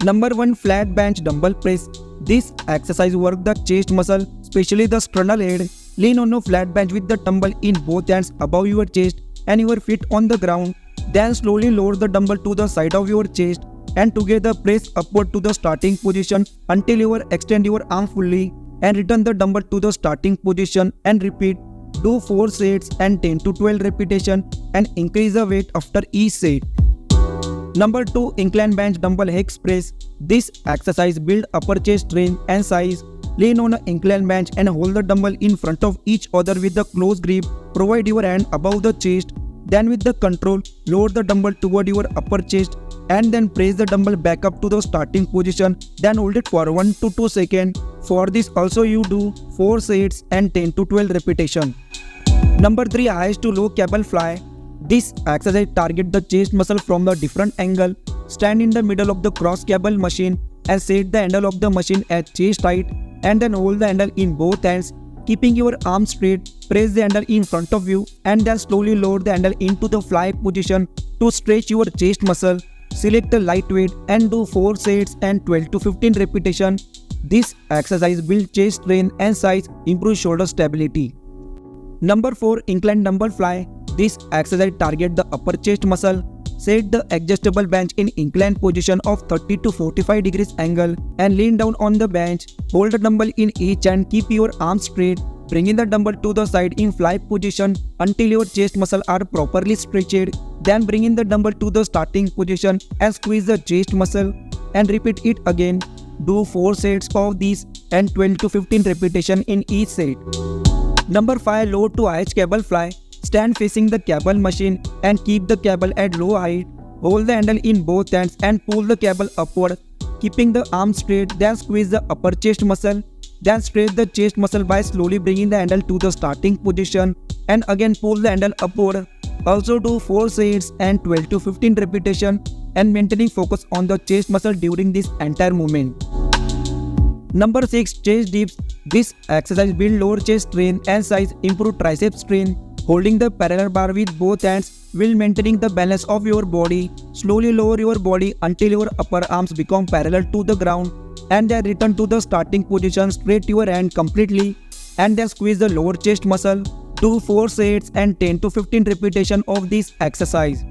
Number 1, flat bench dumbbell press. This exercise works the chest muscle, especially the sternal head. Lean on a flat bench with the dumbbell in both hands above your chest and your feet on the ground. Then slowly lower the dumbbell to the side of your chest and together press upward to the starting position until you extend your arm fully and return the dumbbell to the starting position and repeat. Do 4 sets and 10 to 12 repetitions and increase the weight after each set. Number 2, incline bench dumbbell hex press. This exercise builds upper chest strength and size. Lean on an incline bench and hold the dumbbell in front of each other with a close grip. Provide your hand above the chest. Then with the control, lower the dumbbell toward your upper chest and then press the dumbbell back up to the starting position. Then hold it for 1 to 2 seconds. For this also you do 4 sets and 10 to 12 repetitions. Number 3, highest to low cable fly. This exercise targets the chest muscle from a different angle. Stand in the middle of the cross cable machine and set the handle of the machine at chest height and then hold the handle in both hands. Keeping your arms straight, press the handle in front of you and then slowly lower the handle into the fly position to stretch your chest muscle. Select a light weight and do 4 sets and 12 to 15 repetitions. This exercise builds chest strength and size, improves shoulder stability. Number 4, incline dumbbell fly. This exercise targets the upper chest muscle. Set the adjustable bench in inclined position of 30 to 45 degrees angle and lean down on the bench. Hold the dumbbell in each hand, keep your arms straight, bringing the dumbbell to the side in fly position until your chest muscles are properly stretched. Then bring in the dumbbell to the starting position and squeeze the chest muscle and repeat it again. Do 4 sets of these and 12 to 15 repetitions in each set. Number 5, low to high cable fly. Stand facing the cable machine and keep the cable at low height. Hold the handle in both hands and pull the cable upward, keeping the arm straight. Then squeeze the upper chest muscle. Then stretch the chest muscle by slowly bringing the handle to the starting position and again pull the handle upward. Also do 4 sets and 12 to 15 repetitions and maintaining focus on the chest muscle during this entire movement. Number 6, chest dips. This exercise builds lower chest strength and size, improve tricep strength. Holding the parallel bar with both hands while maintaining the balance of your body. Slowly lower your body until your upper arms become parallel to the ground and then return to the starting position. Straight your hand completely and then squeeze the lower chest muscle. Do 4 sets and 10 to 15 repetitions of this exercise.